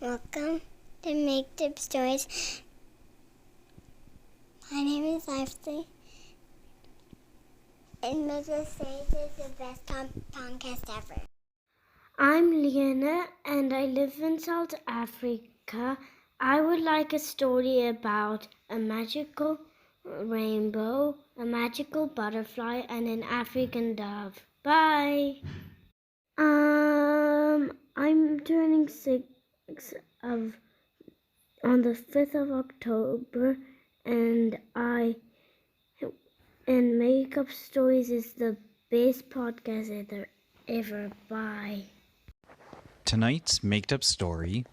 Welcome to Make Up Stories. My name is Ashley, and Make Up Stories is the best podcast ever. I'm Liana, and I live in South Africa. I would like a story about a magical rainbow, a magical butterfly, and an African dove. Bye! I'm turning 6 on the 5th of October, and Make Up Stories is the best podcast ever. Bye. Tonight's made-up story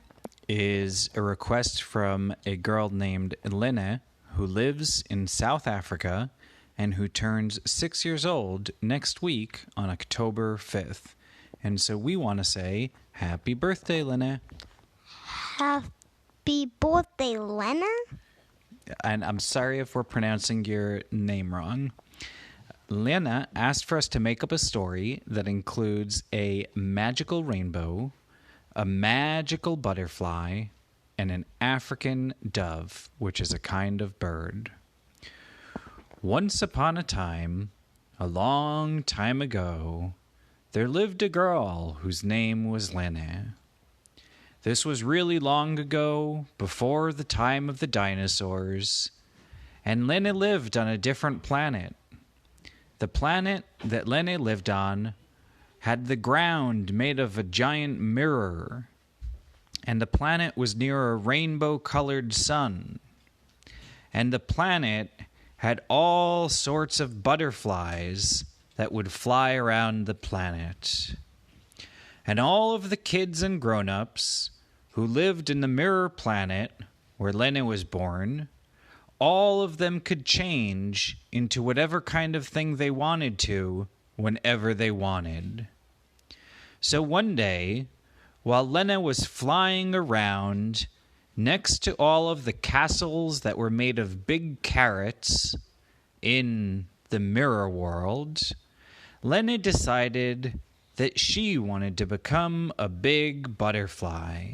is a request from a girl named Elena who lives in South Africa and who turns 6 years old next week on October 5th. And so we want to say, happy birthday, Elena. Happy birthday, Lena. And I'm sorry if we're pronouncing your name wrong. Lena asked for us to make up a story that includes a magical rainbow, a magical butterfly, and an African dove, which is a kind of bird. Once upon a time, a long time ago, there lived a girl whose name was Lena. This was really long ago, before the time of the dinosaurs, and Lena lived on a different planet. The planet that Lena lived on had the ground made of a giant mirror, and the planet was near a rainbow-colored sun. And the planet had all sorts of butterflies that would fly around the planet. And all of the kids and grown-ups who lived in the mirror planet where Lena was born, all of them could change into whatever kind of thing they wanted to whenever they wanted. So one day, while Lena was flying around next to all of the castles that were made of big carrots in the mirror world, Lena decided that she wanted to become a big butterfly.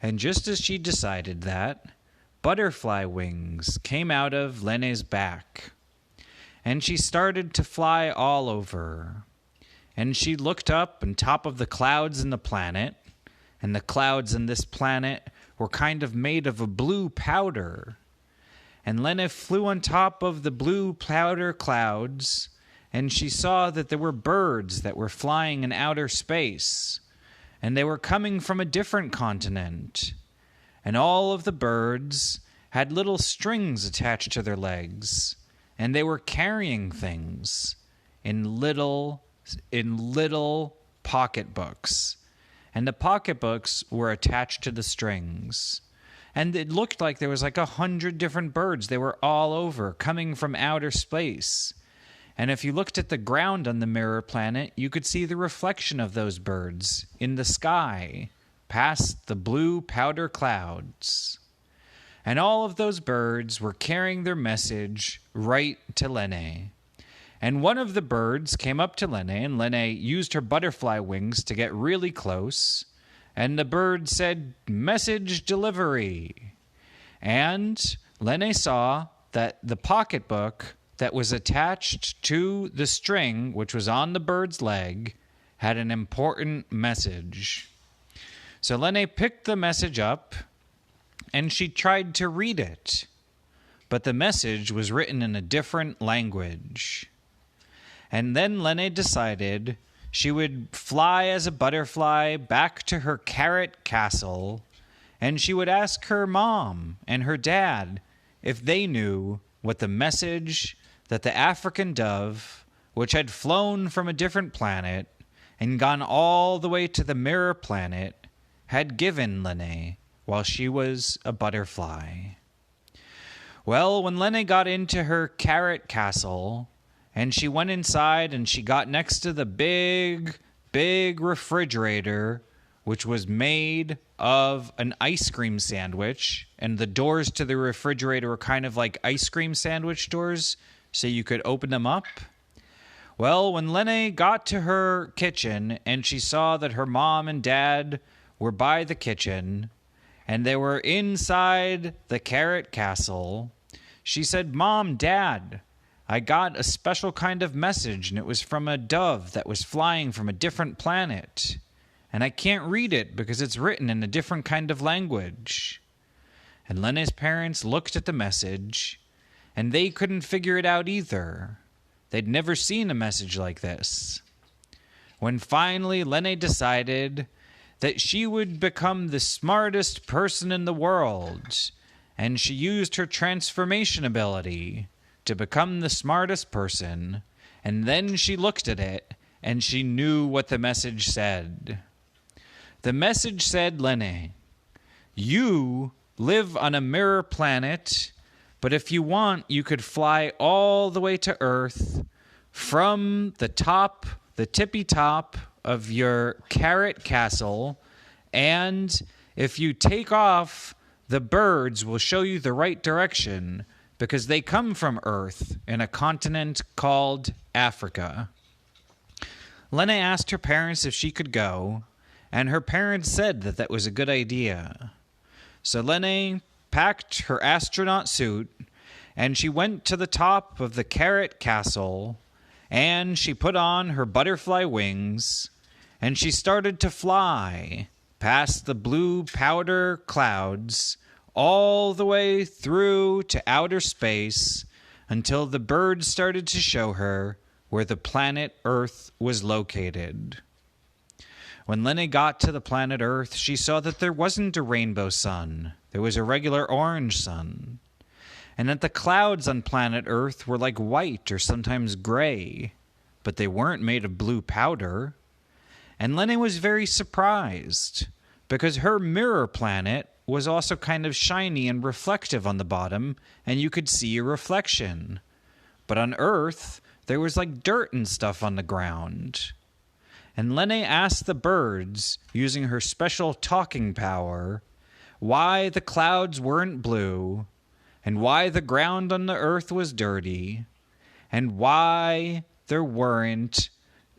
And just as she decided that, butterfly wings came out of Lena's back, and she started to fly all over. And she looked up on top of the clouds in the planet, and the clouds in this planet were kind of made of a blue powder. And Lena flew on top of the blue powder clouds, and she saw that there were birds that were flying in outer space, and they were coming from a different continent. And all of the birds had little strings attached to their legs, and they were carrying things in little pocketbooks. And the pocketbooks were attached to the strings. And it looked like there was like 100 different birds. They were all over, coming from outer space. And if you looked at the ground on the mirror planet, you could see the reflection of those birds in the sky, past the blue powder clouds. And all of those birds were carrying their message right to Lena. And one of the birds came up to Lena, and Lena used her butterfly wings to get really close. And the bird said, "Message delivery." And Lena saw that the pocketbook that was attached to the string, which was on the bird's leg, had an important message. So Lena picked the message up, and she tried to read it. But the message was written in a different language. And then Lena decided she would fly as a butterfly back to her carrot castle, and she would ask her mom and her dad if they knew what the message that the African dove, which had flown from a different planet and gone all the way to the mirror planet, had given Lena while she was a butterfly. Well, when Lena got into her carrot castle, and she went inside and she got next to the big refrigerator, which was made of an ice cream sandwich, and the doors to the refrigerator were kind of like ice cream sandwich doors, so you could open them up. Well, when Lena got to her kitchen and she saw that her mom and dad were by the kitchen, and they were inside the carrot castle, she said, "Mom, Dad, I got a special kind of message, and it was from a dove that was flying from a different planet. And I can't read it because it's written in a different kind of language." And Lene's parents looked at the message, and they couldn't figure it out either. They'd never seen a message like this. When finally Lene decided that she would become the smartest person in the world, and she used her transformation ability to become the smartest person, and then she looked at it, and she knew what the message said. The message said, "Lene, you live on a mirror planet, but if you want, you could fly all the way to Earth from the tippy top of your carrot castle, and if you take off, the birds will show you the right direction because they come from Earth in a continent called Africa." Lene asked her parents if she could go, and her parents said that that was a good idea. So Lene packed her astronaut suit, and she went to the top of the carrot castle, and she put on her butterfly wings, and she started to fly past the blue powder clouds all the way through to outer space until the birds started to show her where the planet Earth was located. When Lene got to the planet Earth, she saw that there wasn't a rainbow sun. There was a regular orange sun. And that the clouds on planet Earth were like white or sometimes gray, but they weren't made of blue powder. And Lene was very surprised because her mirror planet was also kind of shiny and reflective on the bottom, and you could see a reflection. But on Earth, there was like dirt and stuff on the ground. And Lene asked the birds, using her special talking power, why the clouds weren't blue, and why the ground on the Earth was dirty, and why there weren't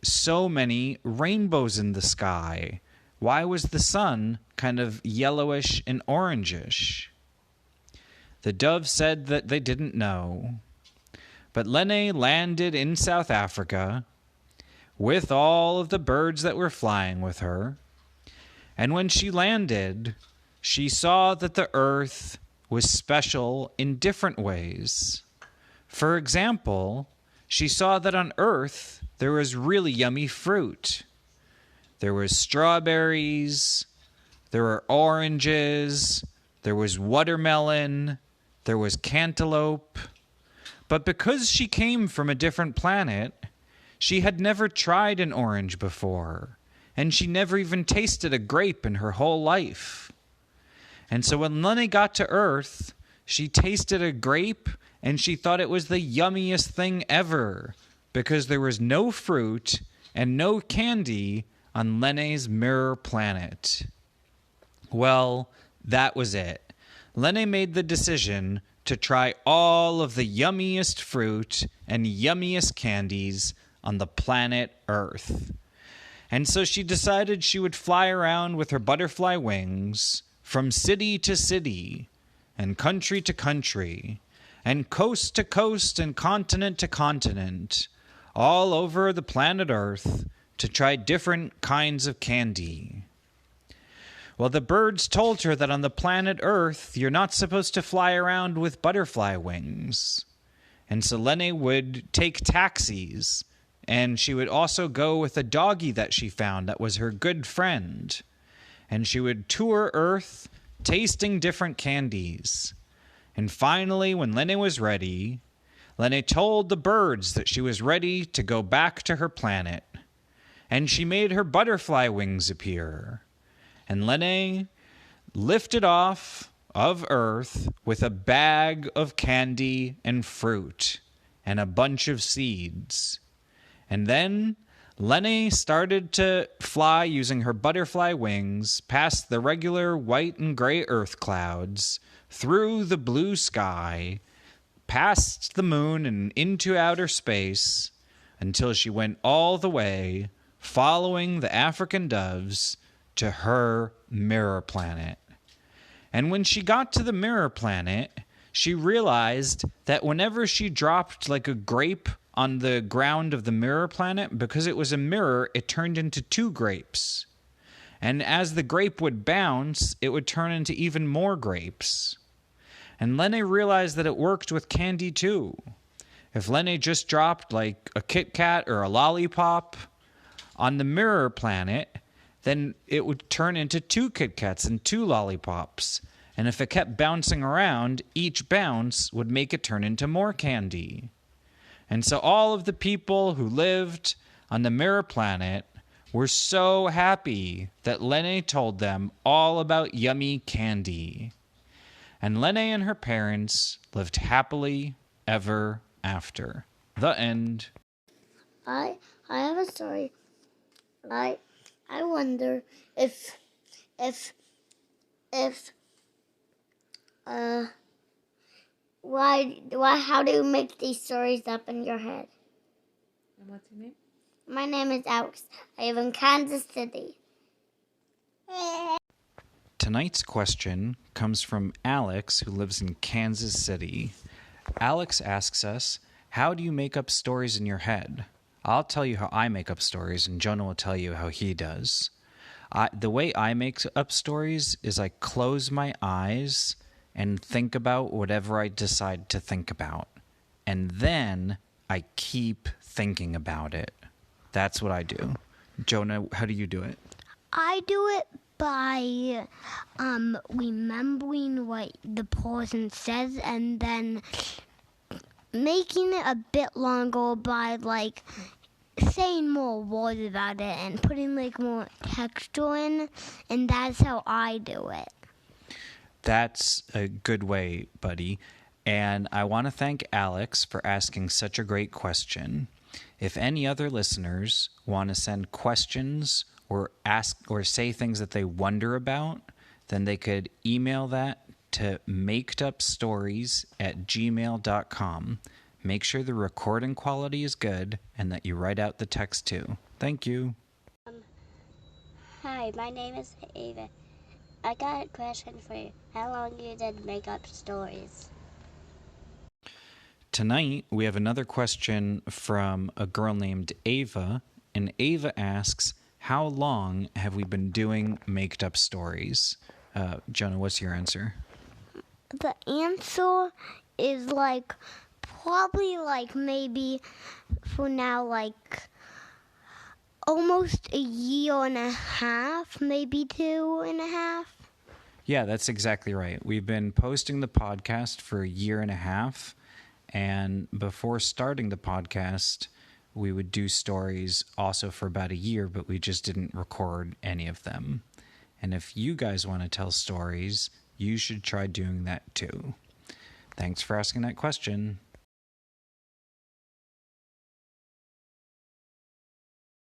so many rainbows in the sky. Why was the sun kind of yellowish and orangish? The dove said that they didn't know. But Lene landed in South Africa with all of the birds that were flying with her. And when she landed, she saw that the Earth was special in different ways. For example, she saw that on Earth there was really yummy fruit. There was strawberries, there were oranges, there was watermelon, there was cantaloupe. But because she came from a different planet, she had never tried an orange before, and she never even tasted a grape in her whole life. And so when Lene got to Earth, she tasted a grape, and she thought it was the yummiest thing ever, because there was no fruit and no candy on Lene's mirror planet. Well, that was it. Lene made the decision to try all of the yummiest fruit and yummiest candies on the planet Earth. And so she decided she would fly around with her butterfly wings from city to city and country to country and coast to coast and continent to continent all over the planet Earth to try different kinds of candy. Well, the birds told her that on the planet Earth, you're not supposed to fly around with butterfly wings. And so Lene would take taxis, and she would also go with a doggie that she found that was her good friend. And she would tour Earth, tasting different candies. And finally, when Lene was ready, Lene told the birds that she was ready to go back to her planet. And she made her butterfly wings appear. And Lene lifted off of Earth with a bag of candy and fruit and a bunch of seeds. And then Lene started to fly using her butterfly wings past the regular white and gray Earth clouds, through the blue sky, past the moon and into outer space, until she went all the way, following the African doves, to her mirror planet. And when she got to the mirror planet, she realized that whenever she dropped like a grape on the ground of the mirror planet, because it was a mirror, it turned into 2 grapes. And as the grape would bounce, it would turn into even more grapes. And Lene realized that it worked with candy too. If Lene just dropped like a Kit Kat or a lollipop on the mirror planet, then it would turn into 2 Kit Kats and 2 lollipops. And if it kept bouncing around, each bounce would make it turn into more candy. And so all of the people who lived on the mirror planet were so happy that Lene told them all about yummy candy. And Lene and her parents lived happily ever after. The end. I have a story. I wonder if how do you make these stories up in your head? And what's your name? My name is Alex. I live in Kansas City. Tonight's question comes from Alex, who lives in Kansas City. Alex asks us, how do you make up stories in your head? I'll tell you how I make up stories, and Jonah will tell you how he does. The way I make up stories is I close my eyes and think about whatever I decide to think about. And then I keep thinking about it. That's what I do. Jonah, how do you do it? I do it by remembering what the person says and then making it a bit longer by like saying more words about it and putting like more texture in, and that's how I do it. That's a good way, buddy. And I want to thank Alex for asking such a great question. If any other listeners want to send questions or ask or say things that they wonder about, then they could email that to makedupstories@gmail.com. Make sure the recording quality is good and that you write out the text too. Thank you. Hi, my name is Ava. I got a question for you. How long you did make up stories? Tonight, we have another question from a girl named Ava, and Ava asks, how long have we been doing Maked Up Stories? Jonah, what's your answer? The answer is like probably like maybe for now like almost a year and a half, maybe 2.5. Yeah, that's exactly right. We've been posting the podcast for a year and a half, and before starting the podcast, we would do stories also for about a year, but we just didn't record any of them. And if you guys want to tell stories, you should try doing that too. Thanks for asking that question.